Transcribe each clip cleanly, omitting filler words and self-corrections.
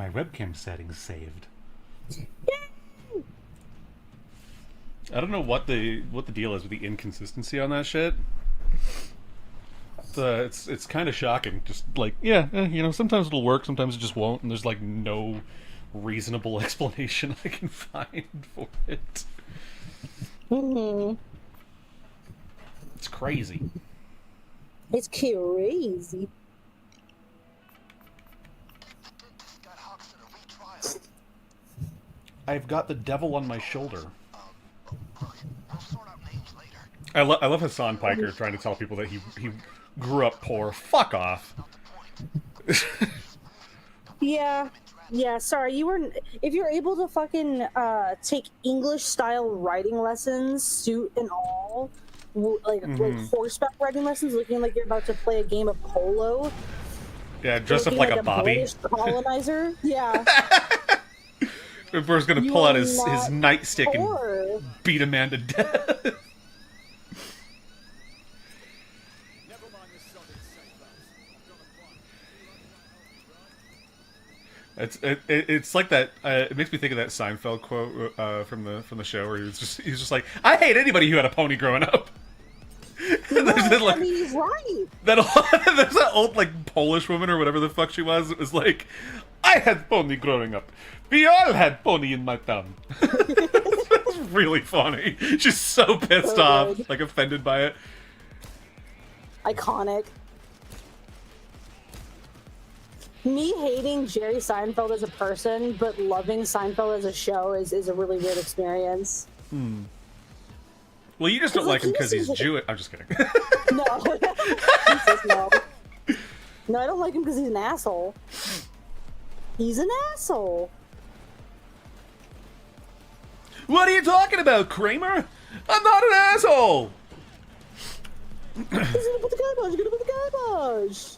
my webcam settings saved. I don't know what the deal is with the inconsistency on that shit. It's kind of shocking. Just like, yeah, you know, sometimes it'll work, sometimes it just won't, and there's like no reasonable explanation I can find for it. Mm-hmm. It's crazy. It's crazy. I've got the devil on my shoulder. I love Hassan Piker trying to tell people that he grew up poor. Fuck off. Yeah. Yeah, sorry, you weren't. If you're able to fucking take English-style writing lessons, suit and all, like horseback riding lessons, looking like you're about to play a game of polo. Yeah, dressed up like a Bobby. British colonizer. Yeah. Burr's gonna pull out his nightstick and beat a man to death. It's like that. It makes me think of that Seinfeld quote from the show where he's just like, I hate anybody who had a pony growing up. Right, I mean, he's right. There's that old like Polish woman or whatever the fuck she was. It was like, I had pony growing up. We all had pony in my town. It's really funny. She's so pissed off, like offended by it. Iconic. Me hating Jerry Seinfeld as a person, but loving Seinfeld as a show is a really weird experience. Well, you just don't like him because he's Jewish. I'm just kidding. No. He says no. No, I don't like him because he's an asshole. He's an asshole. What are you talking about, Kramer? I'm not an asshole! He's gonna put the kibosh, you're gonna put the kibosh!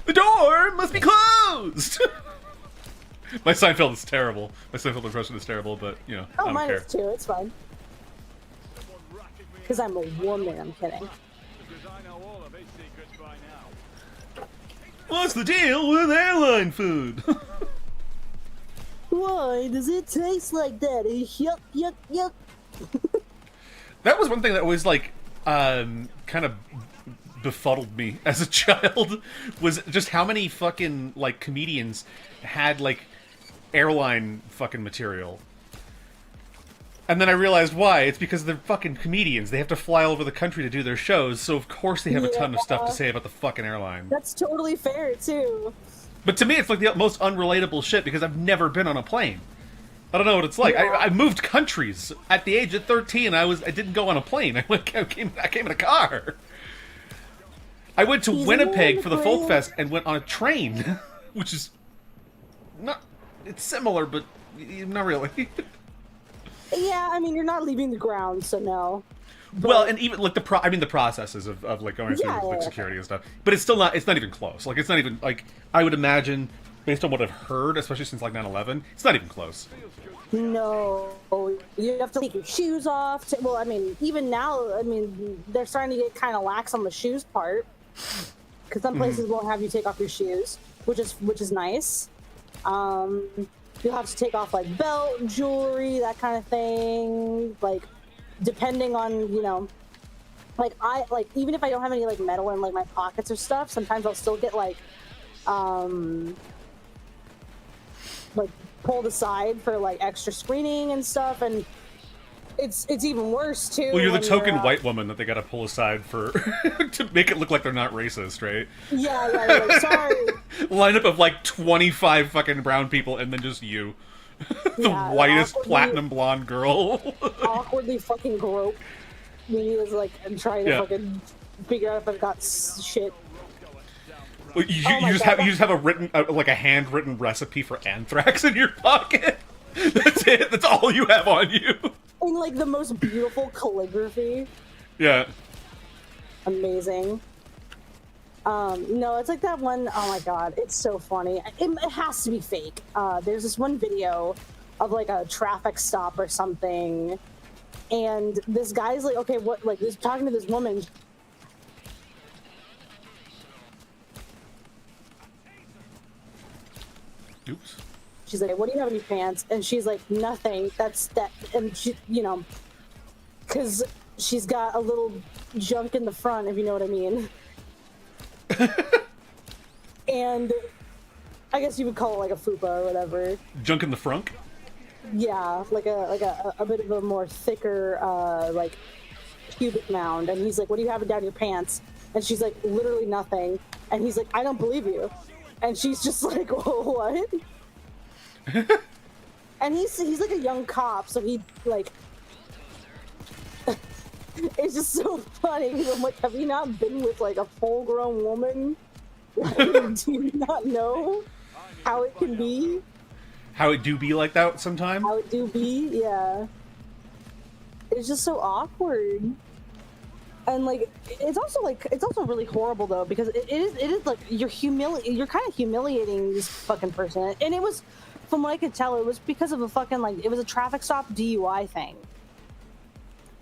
The door must be closed! My Seinfeld is terrible. My Seinfeld impression is terrible, but, you know, I don't mine care. is too, it's fine. Because I'm a woman, I'm kidding. What's the deal with airline food? Why does it taste like that? Yuck, yuck, yuck. That was one thing that always, like, kind of befuddled me as a child, was just how many fucking, like, comedians had, like, airline fucking material. And then I realized why. It's because they're fucking comedians. They have to fly all over the country to do their shows, so of course they have a ton of stuff to say about the fucking airline. That's totally fair, too. But to me, it's like the most unrelatable shit because I've never been on a plane. I don't know what it's like. Yeah. I moved countries at the age of 13. I didn't go on a plane. I came in a car. I went to Winnipeg for the Folk Fest and went on a train, which is not. It's similar, but not really. Yeah, I mean, you're not leaving the ground, so no. But, well, and even like the processes of like going through like security and stuff, but it's not even close. Like it's not even like I would imagine based on what I've heard, especially since like 9/11, it's not even close. No, you have to take your shoes off. Well, I mean, even now, I mean, they're starting to get kind of lax on the shoes part because some places won't have you take off your shoes, which is nice. You'll have to take off like belt, jewelry, that kind of thing, like. Depending on, you know, like even if I don't have any like metal in like my pockets or stuff, sometimes I'll still get like pulled aside for like extra screening and stuff, and it's even worse too. Well, you're the token white woman that they gotta pull aside for to make it look like they're not racist, right? Yeah, like, sorry. Lineup of like 25 fucking brown people and then just you. The whitest platinum blonde girl. Awkwardly fucking grope me as like and trying to fucking figure out if I've got shit. Well, you just have a written like a handwritten recipe for anthrax in your pocket. That's it. That's all you have on you. And like the most beautiful calligraphy. Yeah. Amazing. No, it's like that one, oh my god, it's so funny. It has to be fake. There's this one video of like a traffic stop or something, and this guy's like, okay, what, like, he's talking to this woman. she's like, what do you have in your pants? And she's like, nothing. That's that. And she, because she's got a little junk in the front, if you know what I mean. And I guess you would call it like a fupa or whatever. Junk in the frunk? Yeah, like a bit of a more thicker, like, pubic mound. And he's like, what do you have down your pants? And she's like, literally nothing. And he's like, I don't believe you. And she's just like, what? And he's like a young cop, so he, like... It's just so funny, because I'm like, have you not been with, like, a full-grown woman? Like, do you not know how it can be? How it do be like that sometime? How it do be, yeah. It's just so awkward. And, like, it's also really horrible, though, because it is like, you're kind of humiliating this fucking person. And it was, from what I could tell, it was because of a fucking, like, it was a traffic stop DUI thing.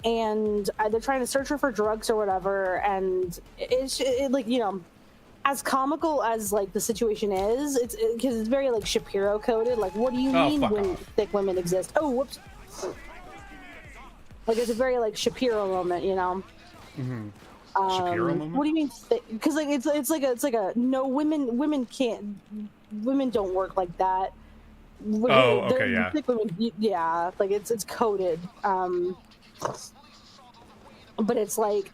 And they're trying to search her for drugs or whatever, and it's like, as comical as, like, the situation is, it's because it's very, like, Shapiro coded. Like, what do you mean when thick women exist? Oh, whoops. Like, it's a very, like, Shapiro moment, Mm-hmm. Shapiro moment? What do you mean thick? Because, like, it's like a no, women don't work like that. Okay, yeah. Thick women, yeah, like, it's coded. But it's like,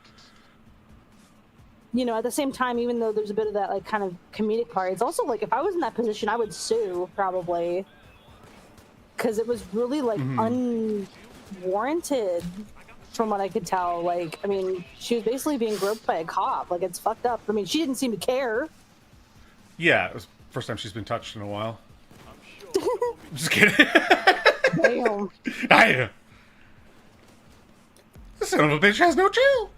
at the same time, even though there's a bit of that, like, kind of comedic part, it's also like, if I was in that position, I would sue, probably, because it was really, like, unwarranted, from what I could tell. Like, I mean, she was basically being groped by a cop. Like, it's fucked up. I mean, she didn't seem to care. Yeah, it was the first time she's been touched in a while. Just kidding. Damn. This son of a bitch has no chill.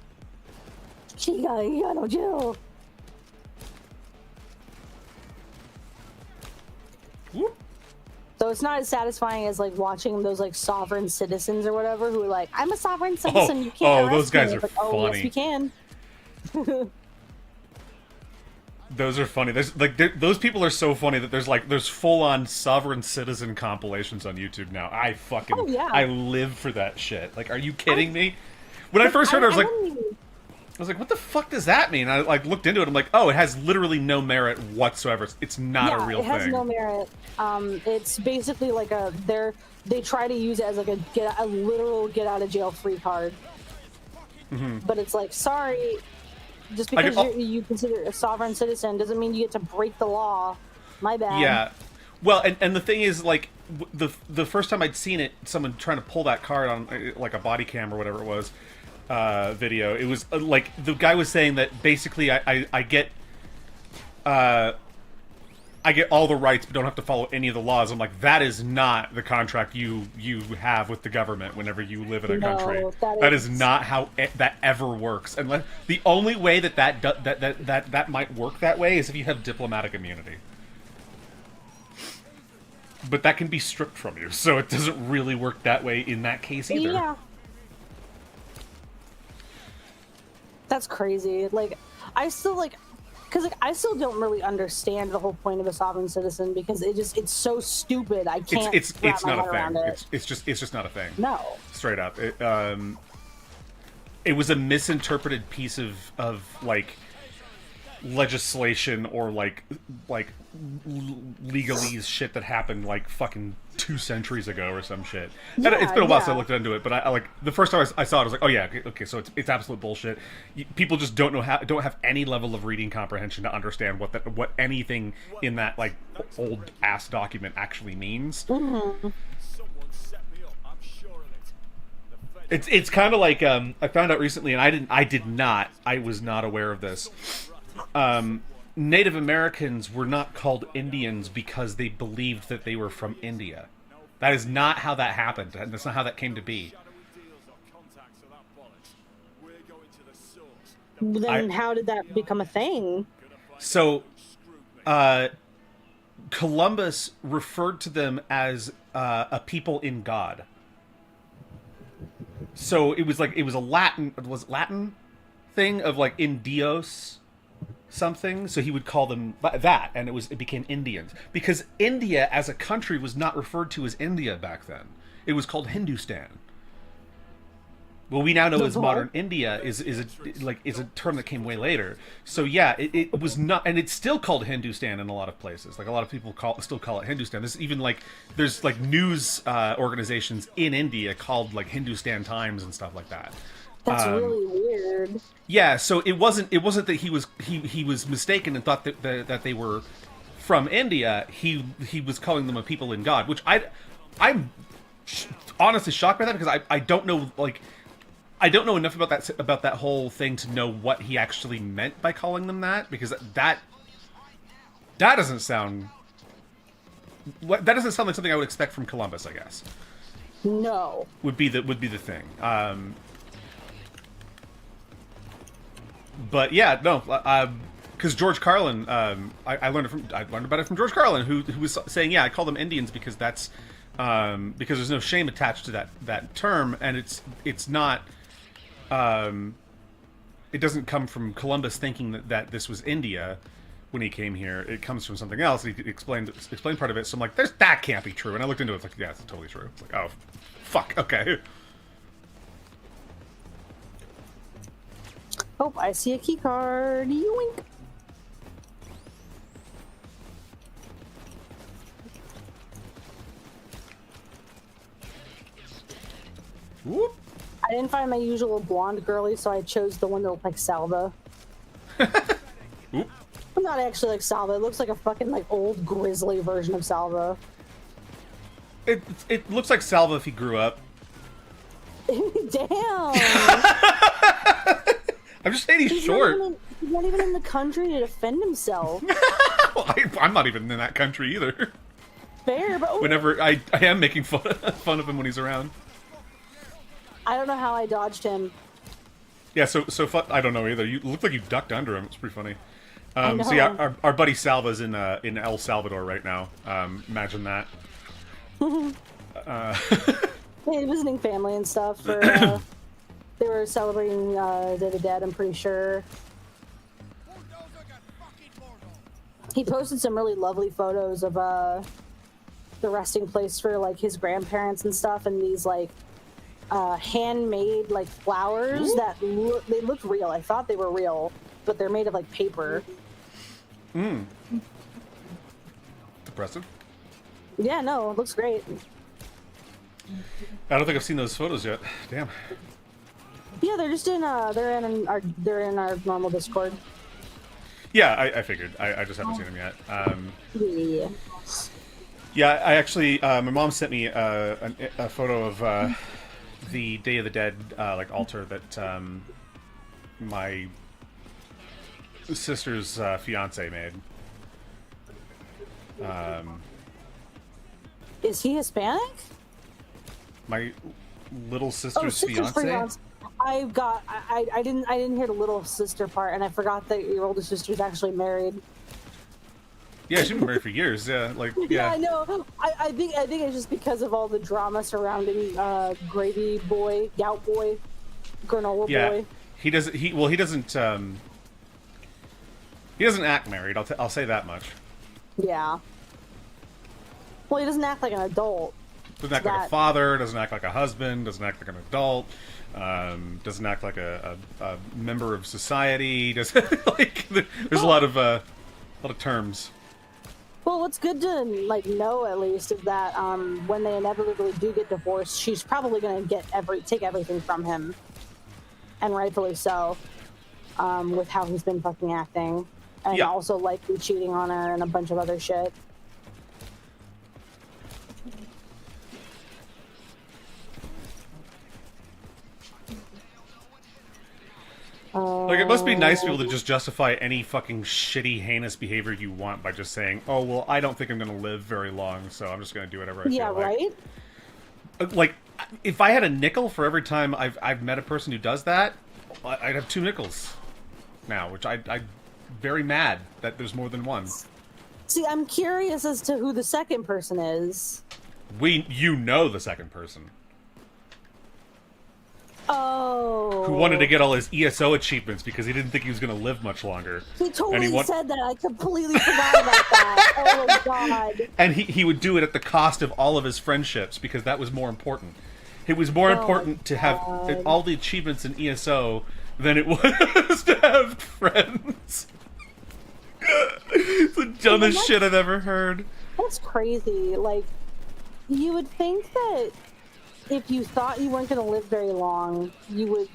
He got no chill. Whoop. So it's not as satisfying as, like, watching those, like, sovereign citizens or whatever who are like, I'm a sovereign citizen, you can't arrest those guys me. are Like, funny. Oh, yes, we can. Those are funny. There's like those people are so funny that there's full-on sovereign citizen compilations on YouTube now. I live for that shit. Like, are you kidding me? When I first heard it, I was like, what the fuck does that mean? I, like, looked into it. I'm like, oh, it has literally no merit whatsoever. It's not a real thing. It has no merit. It's basically like they try to use it as like a literal get out of jail free card. Mm-hmm. But it's like, sorry, just because you consider a sovereign citizen doesn't mean you get to break the law. My bad. Yeah. Well, and the thing is, like, the first time I'd seen it, someone trying to pull that card on, like, a body cam or whatever it was, video, it was, like, the guy was saying that basically I get all the rights but don't have to follow any of the laws. I'm like, that is not the contract you have with the government whenever you live in a country. That is not how that ever works. And the only way that might work that way is if you have diplomatic immunity. But that can be stripped from you, so it doesn't really work that way in that case either. Yeah. That's crazy. Like, I still, like... Because, like, I still don't really understand the whole point of a sovereign citizen, because it's so stupid. I can't wrap my head around it. It's just not a thing. No. Straight up. It was a misinterpreted piece of like, legislation or, like legalese shit that happened, like, fucking 2 centuries ago or some shit. Yeah, it's been a while since I looked into it, but I like, the first time I saw it, I was like, oh yeah, okay, so it's absolute bullshit. People just don't have any level of reading comprehension to understand what anything in that, like, old ass document actually means. Mm-hmm. It's kind of like, I found out recently, and I was not aware of this. Native Americans were not called Indians because they believed that they were from India. That is not how that happened, and that's not how that came to be. Then how did that become a thing? So, Columbus referred to them as a people in God. So it was a Latin thing of, like, in Dios. something, so he would call them that, and it became Indians, because India as a country was not referred to as India back then. It was called Hindustan. What we now know as modern India is a term that came way later. So yeah, it was not, and it's still called Hindustan in a lot of places. Like a lot of people still call it Hindustan. There's even there's news organizations in India called like Hindustan Times and stuff like that. That's really weird. Yeah, so it wasn't that he was mistaken and thought that they were from India. He was calling them a people in God, which I'm honestly shocked by that, because I don't know, like, I don't know enough about that whole thing to know what he actually meant by calling them that, because that doesn't sound like something I would expect from Columbus, I guess. No. Would be the thing. But yeah, no, because George Carlin, I learned about it from George Carlin, who was saying, yeah, I call them Indians because that's because there's no shame attached to that term, and it's not. It doesn't come from Columbus thinking that this was India when he came here. It comes from something else. He explained part of it. So I'm like, that can't be true. And I looked into it. It's like, yeah, it's totally true. It's like, oh, fuck, okay. Oh, I see a key card. Yoink. Whoop. I didn't find my usual blonde girly, so I chose the one that looked like Salva. Oop. Not actually like Salva. It looks like a fucking old grizzly version of Salva. It looks like Salva if he grew up. Damn. I'm just saying he's short. He's not even in the country to defend himself. Well, I'm not even in that country either. Fair, but whenever I am making fun of him when he's around. I don't know how I dodged him. Yeah, so I don't know either. You looked like you ducked under him. It's pretty funny. So yeah, our buddy Salva's in El Salvador right now. Imagine that. Hey, visiting family and stuff. For, they were celebrating Day of the Dead, I'm pretty sure. He posted some really lovely photos of the resting place for his grandparents and stuff, and these handmade flowers. Ooh. That they looked real. I thought they were real, but they're made of paper. Impressive. Yeah, no, it looks great. I don't think I've seen those photos yet. Damn. Yeah, they're just in they're in our normal Discord. Yeah, I figured. I just haven't seen them yet. Yeah. Yeah, I actually my mom sent me a photo of the Day of the Dead altar that my sister's fiance made. Is he Hispanic? My little sister's fiance? I didn't hear the little sister part, and I forgot that your older sister's actually married. Yeah, she's been married for years. Yeah, Yeah, I know. I think it's just because of all the drama surrounding Gravy Boy, Gout Boy, Granola Boy. He doesn't. He doesn't. He doesn't act married. I'll say that much. Yeah. Well, he doesn't act like an adult. Doesn't act like a father. Doesn't act like a husband. Doesn't act like an adult. Doesn't act like a member of society. Does there's a lot of terms. Well, what's good to know at least is that when they inevitably do get divorced, she's probably going to take everything from him, and rightfully so, with how he's been fucking acting, and also likely cheating on her and a bunch of other shit. It must be nice to be able to just justify any fucking shitty, heinous behavior you want by just saying, oh, well, I don't think I'm going to live very long, so I'm just going to do whatever I feel like. Yeah, right? If I had a nickel for every time I've met a person who does that, I'd have 2 nickels now, which I'm very mad that there's more than one. See, I'm curious as to who the second person is. You know the second person. Oh. who wanted to get all his ESO achievements because he didn't think he was going to live much longer. He totally said that. I completely forgot about that. Oh my god. And he would do it at the cost of all of his friendships because that was more important. It was more important to have all the achievements in ESO than it was to have friends. It's the dumbest shit I've ever heard. That's crazy. Like, you would think that if you thought you weren't going to live very long, you would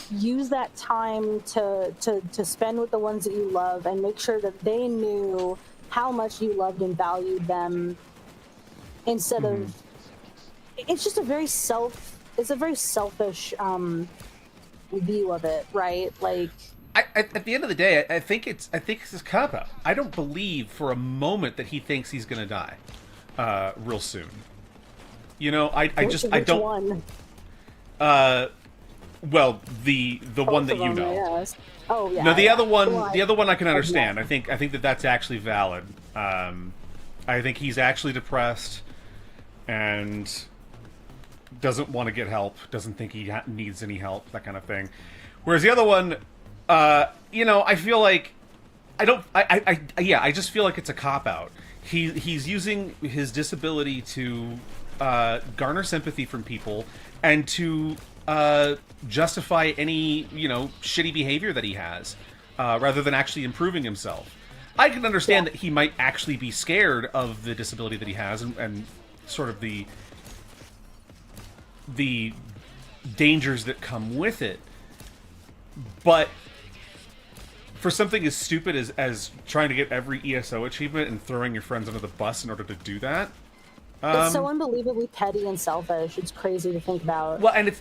use that time to spend with the ones that you love and make sure that they knew how much you loved and valued them instead of... It's just a very selfish view of it, right? Like... at the end of the day, I think it's his cop-out. I don't believe for a moment that he thinks he's going to die real soon. You know, I don't. One? Well, the one that you know. Yes. Oh yeah. No, the other one I can understand. I think that's actually valid. I think he's actually depressed and doesn't want to get help. Doesn't think he needs any help. That kind of thing. Whereas the other one, you know, I feel like I just feel like it's a cop out. He's using his disability to garner sympathy from people and to justify any, you know, shitty behavior that he has, rather than actually improving himself. I can understand that he might actually be scared of the disability that he has and sort of the dangers that come with it. But for something as stupid as trying to get every ESO achievement and throwing your friends under the bus in order to do that, it's so unbelievably petty and selfish. It's crazy to think about. Well, and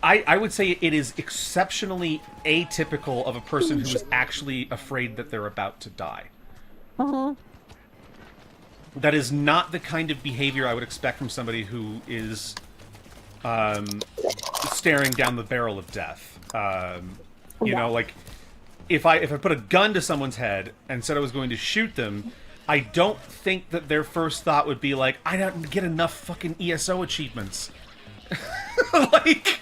I would say it is exceptionally atypical of a person who is actually afraid that they're about to die. That is not the kind of behavior I would expect from somebody who is staring down the barrel of death. You know, like, if I put a gun to someone's head and said I was going to shoot them, I don't think that their first thought would be like, I don't get enough fucking ESO achievements. Like...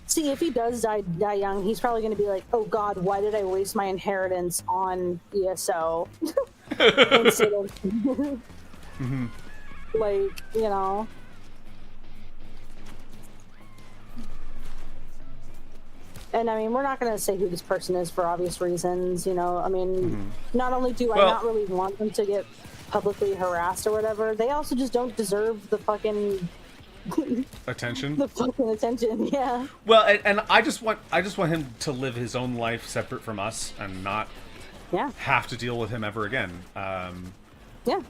See, if he does die young, he's probably going to be like, oh god, why did I waste my inheritance on ESO? Instead of... Like, you know... And I mean, we're not going to say who this person is for obvious reasons, you know. I mean, not only do I not really want them to get publicly harassed or whatever, they also just don't deserve the fucking attention. The fucking attention, yeah. Well, and I just want him to live his own life separate from us and not have to deal with him ever again. Yeah.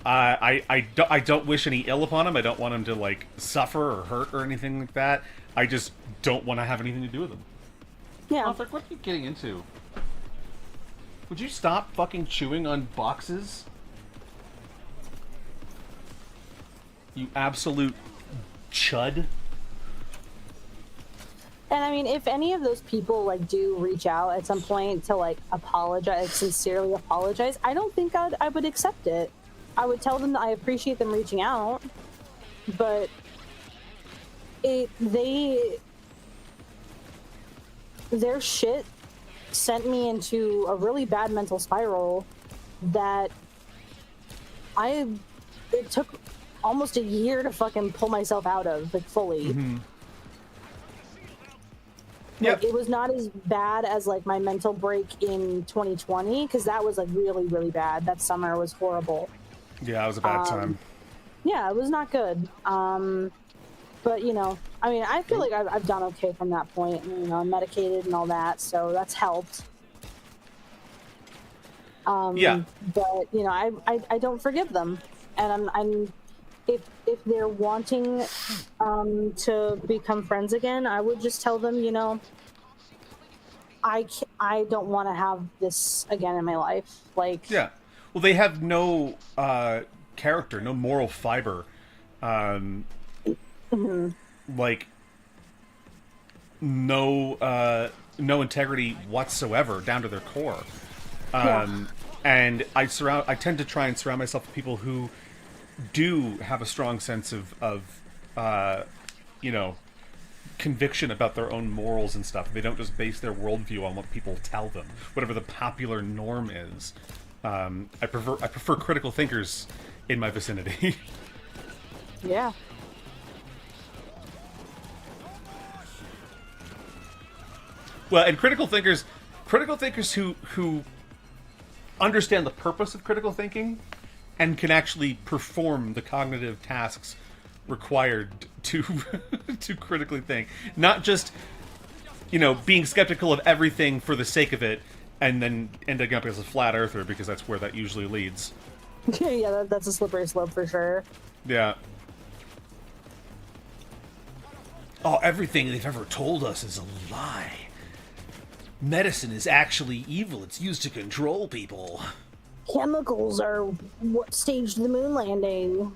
I don't wish any ill upon him. I don't want him to like suffer or hurt or anything like that. I just don't want to have anything to do with him. Yeah. What are you getting into? Would you stop fucking chewing on boxes? You absolute chud. And I mean, if any of those people like do reach out at some point to like apologize, sincerely apologize, I don't think I would accept it. I would tell them that I appreciate them reaching out, but their shit sent me into a really bad mental spiral that it took almost a year to fucking pull myself out of, like, fully. Like, it was not as bad as like my mental break in 2020, because that was like really, really bad. That summer was horrible. Yeah, it was a bad time. Yeah, it was not good. But, you know, I mean, I feel like I've done okay from that point. You know, I'm medicated and all that, so that's helped. Yeah. But, you know, I don't forgive them. And I'm if they're wanting to become friends again, I would just tell them, you know, I don't want to have this again in my life. Like... Yeah. Well, they have no character, no moral fiber. Like no integrity whatsoever down to their core. And I tend to try and surround myself with people who do have a strong sense of you know, conviction about their own morals and stuff. They don't just base their worldview on what people tell them, whatever the popular norm is. I prefer critical thinkers in my vicinity. Yeah. Well, and critical thinkers who understand the purpose of critical thinking and can actually perform the cognitive tasks required to to critically think, not just, you know, being skeptical of everything for the sake of it and then ending up as a flat earther, because that's where that usually leads. Yeah, that's a slippery slope for sure. Yeah. Oh, everything they've ever told us is a lie. Medicine is actually evil. It's used to control people. Chemicals are what staged the moon landing.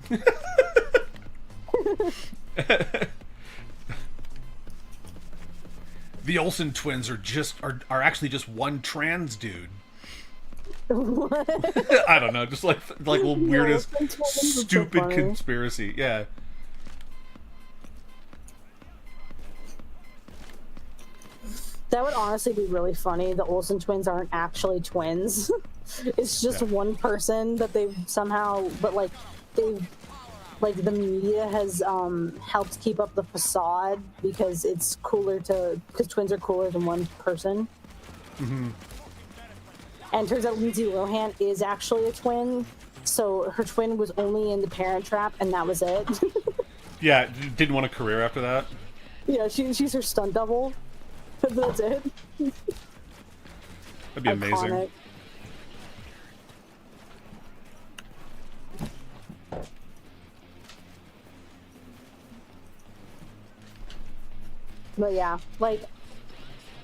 The Olsen twins are actually just one trans dude. What? I don't know, just like little weirdest, Olsen twins is so stupid funny. conspiracy. Yeah. That would honestly be really funny. The Olsen twins aren't actually twins. It's just Yeah. one person that they've somehow, but like they've, like the media has helped keep up the facade because it's cooler because twins are cooler than one person. Mm-hmm. And turns out Lindsay Lohan is actually a twin, so her twin was only in The Parent Trap, and that was it. Yeah, didn't want a career after that. Yeah, she's her stunt double. That's it. That'd be amazing. Iconic. But yeah, like,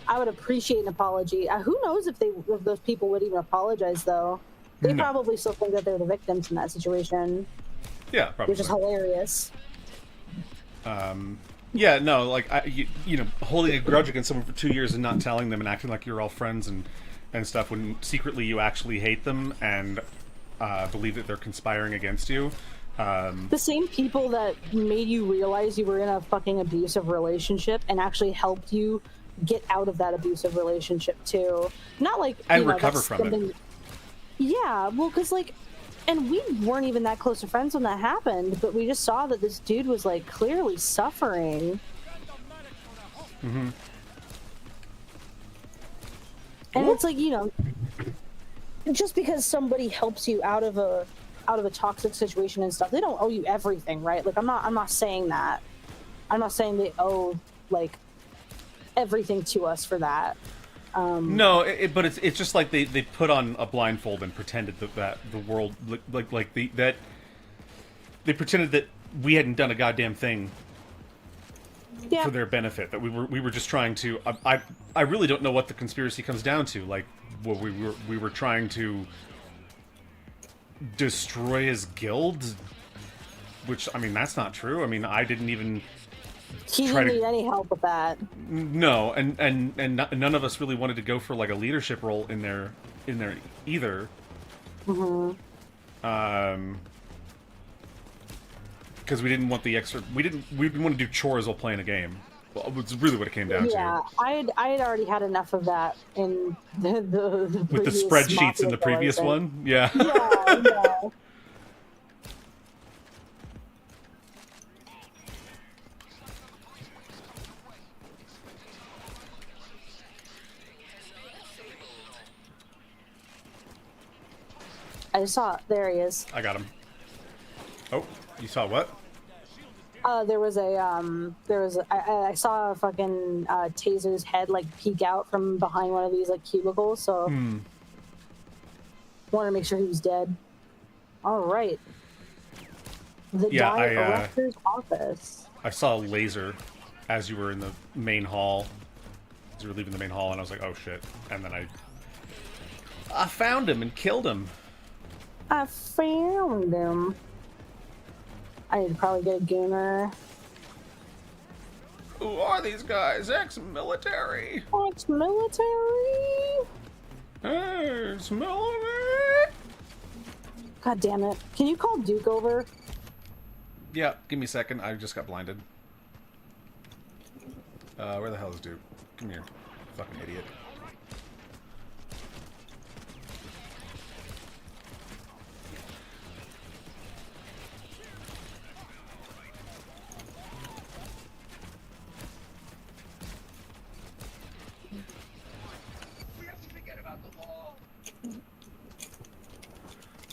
I would appreciate an apology. Who knows if those people would even apologize, though? They No. probably still think that they're the victims in that situation, Yeah, probably. which is hilarious. Yeah, no, like, you know, holding a grudge against someone for 2 years and not telling them and acting like you're all friends and stuff when secretly you actually hate them and believe that they're conspiring against you. The same people that made you realize you were in a fucking abusive relationship and actually helped you get out of that abusive relationship too. Not like And you know, recover that's from something... it. Yeah, well, because like, and we weren't even that close to friends when that happened, but we just saw that this dude was like clearly suffering. Mm-hmm. And it's like, you know, just because somebody helps you out of a toxic situation and stuff, they don't owe you everything, right? Like, I'm not saying that. I'm not saying they owe like everything to us for that. No, but it's just like they put on a blindfold and pretended that the world that they pretended that we hadn't done a goddamn thing Yeah. for their benefit. That we were just trying to. I really don't know what the conspiracy comes down to. Like, well, we were trying to destroy his guild, which, I mean, that's not true. I mean, I didn't even. He didn't need any help with that. No, and none of us really wanted to go for like a leadership role in there either. Mm-hmm. Because we didn't want the extra. We didn't want to do chores while playing a game. Well, it's really what it came down Yeah, to. I had already had enough of that in the With the previous spreadsheets in Mafia the previous show I was in. one, yeah. Yeah. I saw, there he is. I got him. Oh, you saw what? I saw a fucking Taser's head like peek out from behind one of these like cubicles, so wanted to make sure he was dead. All right. The Diet Erector's office. I saw a laser as you were in the main hall. As you were leaving the main hall, and I was like, oh shit. And then I found him and killed him. I found him. I need to probably get a gooner. Who are these guys? Ex-military. Ex-military? Ex-military. God damn it. Can you call Duke over? Yeah, give me a second. I just got blinded. Where the hell is Duke? Come here, fucking idiot.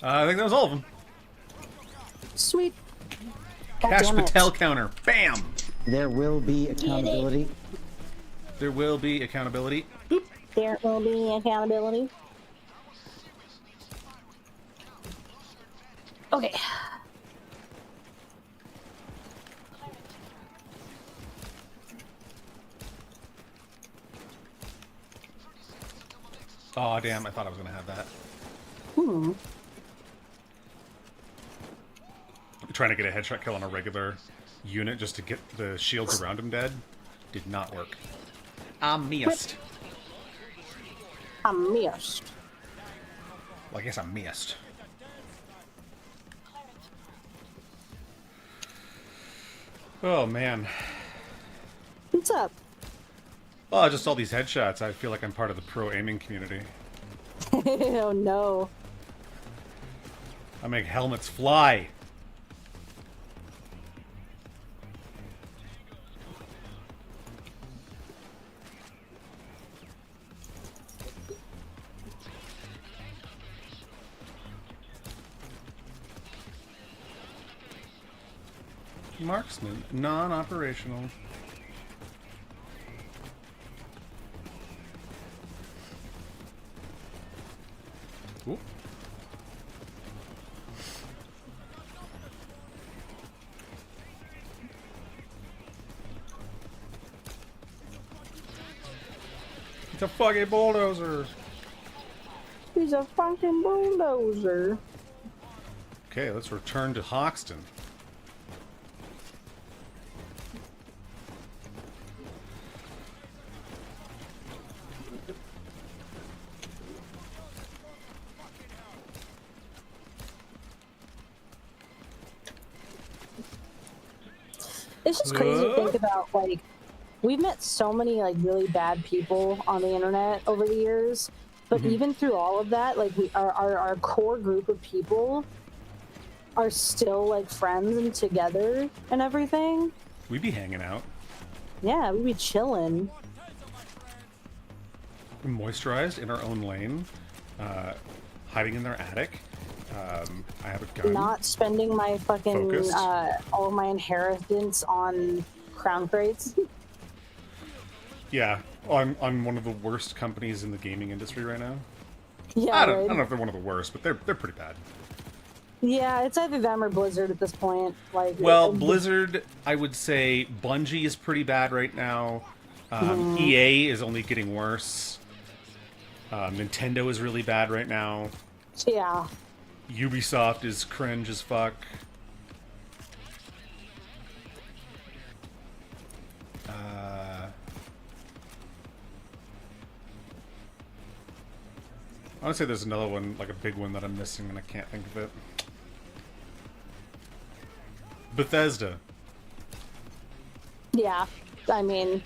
I think that was all of them. Sweet. Cash damn it. Patel counter. Bam! There will be accountability. There will be accountability. Boop. There will be accountability. Okay. Oh damn! I thought I was gonna have that. Trying to get a headshot kill on a regular unit just to get the shields around him dead did not work. I missed. I missed. Well, I guess I missed. Oh man. What's up? Oh, just all these headshots. I feel like I'm part of the pro aiming community. Oh no. I make helmets fly. Marksman, non-operational. Ooh. It's a fucking bulldozer. He's a fucking bulldozer. Okay, let's return to Hoxton. It's just crazy to think about, like, we've met so many, like, really bad people on the internet over the years, but even through all of that, like, our core group of people are still, like, friends and together and everything. We'd be hanging out. Yeah, we'd be chilling. Moisturized in our own lane. Hiding in their attic. I have a gun. Not spending my fucking, Focused. all of my inheritance on crown crates. Yeah, on one of the worst companies in the gaming industry right now. Yeah, I right? don't know if they're one of the worst, but they're pretty bad. Yeah, it's either them or Blizzard at this point. Like, Well, Blizzard, I would say Bungie is pretty bad right now. EA is only getting worse. Nintendo is really bad right now. yeah. Ubisoft is cringe as fuck. I want to say there's another one, like a big one that I'm missing and I can't think of it. Bethesda. Yeah, I mean,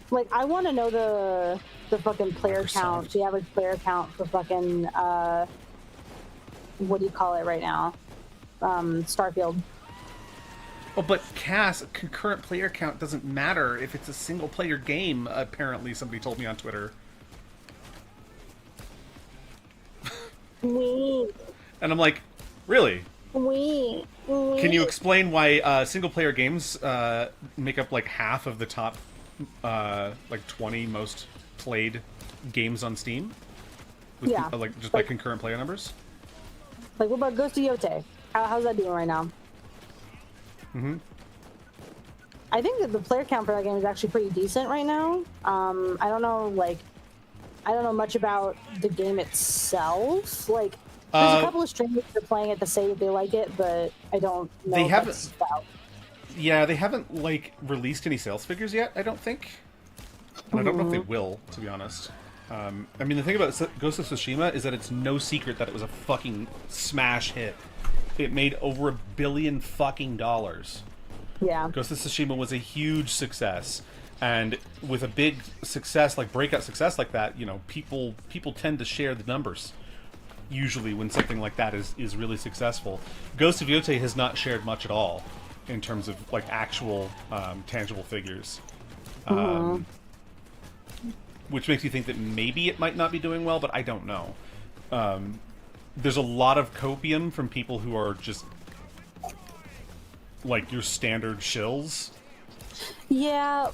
like, I want to know the fucking player count, Microsoft. the average player count for fucking, what do you call it right now? Starfield. Oh, but Cass, concurrent player count doesn't matter if it's a single player game, apparently somebody told me on Twitter. We. And I'm like, really? Can you explain why single player games make up like half of the top like 20 most played games on Steam? With, Yeah. like just by concurrent player numbers? Like, what about Ghost of Yote? How's that doing right now? I think that the player count for that game is actually pretty decent right now. I don't know, like, I don't know much about the game itself. Like, there's a couple of streamers that are playing it to say that they like it, but I don't know. They if haven't- that's about. Yeah, they haven't like released any sales figures yet, I don't think. And I don't know if they will, to be honest. I mean, the thing about Ghost of Tsushima is that it's no secret that it was a fucking smash hit. It made over $1 billion fucking dollars. Yeah. Ghost of Tsushima was a huge success, and with a big success, like breakout success like that, you know, people tend to share the numbers. Usually, when something like that is really successful, Ghost of Yotei has not shared much at all in terms of like actual tangible figures, which makes you think that maybe it might not be doing well, but I don't know. There's a lot of copium from people who are just like your standard shills. Yeah.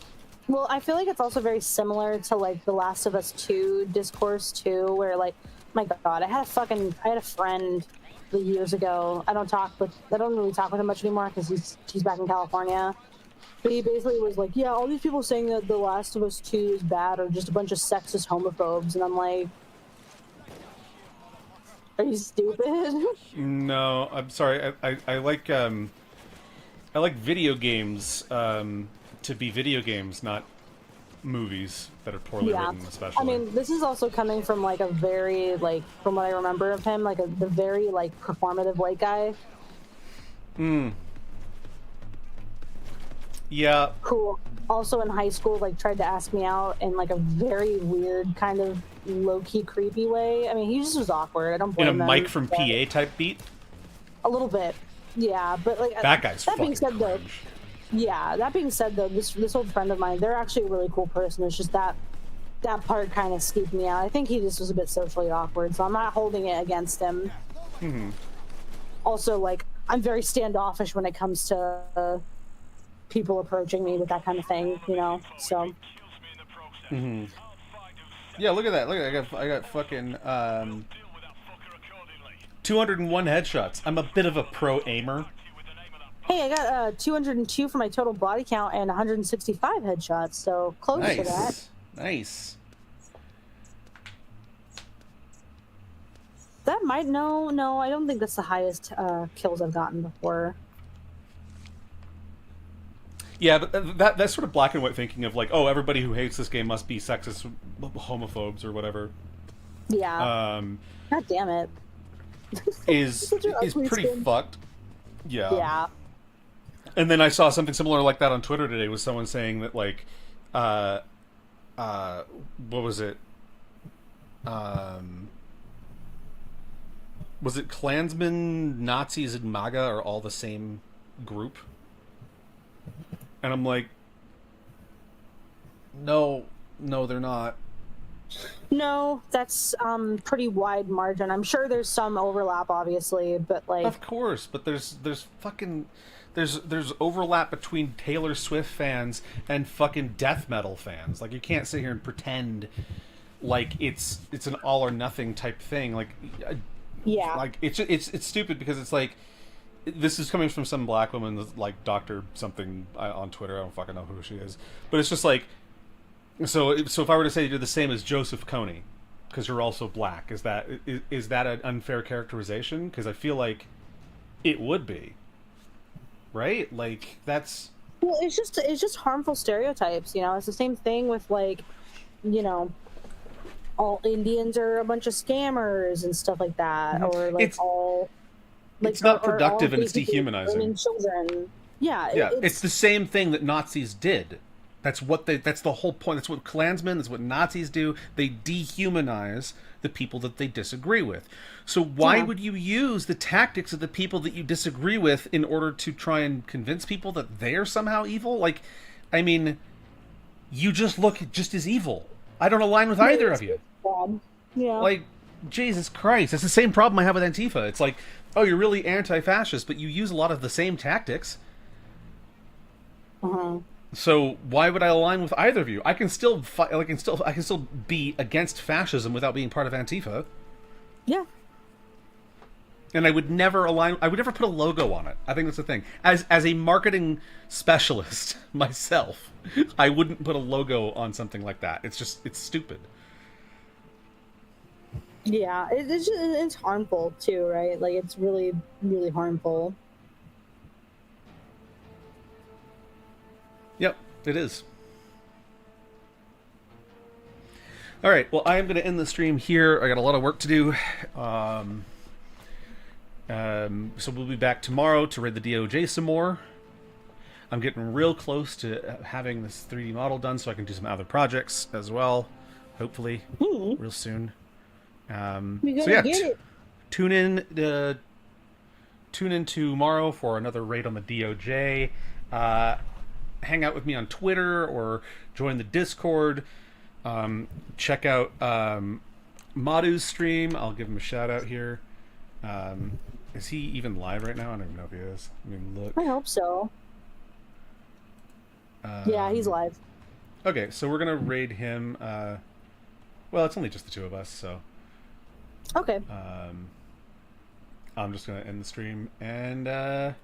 Well, I feel like it's also very similar to like the Last of Us 2 discourse too, where like, my God, I had a friend years ago. I don't really talk with him much anymore because he's back in California. But he basically was like, yeah, all these people saying that The Last of Us 2 is bad are just a bunch of sexist homophobes, and I'm like, are you stupid? No, I'm sorry. I like video games to be video games, not movies that are poorly written, especially. I mean, this is also coming from like a very, like, from what I remember of him, like the very like performative white guy. Yeah. Who also in high school like tried to ask me out in like a very weird kind of low-key creepy way. I mean, he just was awkward. I don't blame him. In a Mike from PA type beat? A little bit. Yeah, but like that guy's that being fucking said though, cringe. yeah, that being said though, this old friend of mine, they're actually a really cool person. It's just that part kind of skeeved me out. I think he just was a bit socially awkward, so I'm not holding it against him. Also, like, I'm very standoffish when it comes to people approaching me with that kind of thing, you know, so. Yeah, look at that. Look at that. I got fucking 201 headshots. I'm a bit of a pro aimer. Hey, I got 202 for my total body count and 165 headshots, so close to that. Nice. That might no, I don't think that's the highest kills I've gotten before. Yeah, but that's sort of black and white thinking of like, oh, everybody who hates this game must be sexist, homophobes, or whatever. Yeah. God damn it. Is pretty fucked. Yeah. Yeah. And then I saw something similar like that on Twitter today, with someone saying that like, what was it? Was it Klansmen, Nazis, and MAGA are all the same group? And I'm like, no, they're not. No, that's pretty wide margin. I'm sure there's some overlap, obviously, but like, of course, but there's overlap between Taylor Swift fans and fucking death metal fans. Like, you can't sit here and pretend like it's an all or nothing type thing. Like, yeah, like it's stupid, because it's like, this is coming from some black woman, like Dr. something on Twitter. I don't fucking know who she is, but it's just like, so if I were to say you're the same as Joseph Kony because you're also black, is that an unfair characterization? Because I feel like it would be, right? Like, that's, well, it's just harmful stereotypes, you know. It's the same thing with, like, you know, all Indians are a bunch of scammers and stuff like that, or like it's not productive, and it's dehumanizing. Children. Yeah, it's the same thing that Nazis did. That's the whole point. That's what Klansmen, that's what Nazis do. They dehumanize the people that they disagree with. So why would you use the tactics of the people that you disagree with in order to try and convince people that they're somehow evil? Like, I mean, you just look just as evil. I don't align with either of you. Yeah. Like, Jesus Christ. It's the same problem I have with Antifa. It's like, oh, you're really anti-fascist, but you use a lot of the same tactics. So why would I align with either of you? I can still fight. I can still be against fascism without being part of Antifa. Yeah. And I would never align. I would never put a logo on it. I think that's the thing. As a marketing specialist myself, I wouldn't put a logo on something like that. It's stupid. Yeah, it's harmful too, right? Like, it's really, really harmful. Yep, it is. All right, well, I am going to end the stream here. I got a lot of work to do. So we'll be back tomorrow to raid the DOJ some more. I'm getting real close to having this 3D model done, so I can do some other projects as well. Hopefully, real soon. You're So gonna yeah, get it. tune in. Tune in tomorrow for another raid on the DOJ. Hang out with me on Twitter or join the Discord. Check out Madu's stream. I'll give him a shout out here. Is he even live right now? I don't even know if he is. I mean, look. I hope so. Yeah, he's live. Okay, so we're gonna raid him. Well, it's only just the two of us, so Okay. I'm just gonna end the stream, and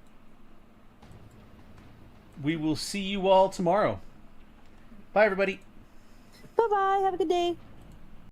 we will see you all tomorrow. Bye, everybody. Bye bye. Have a good day.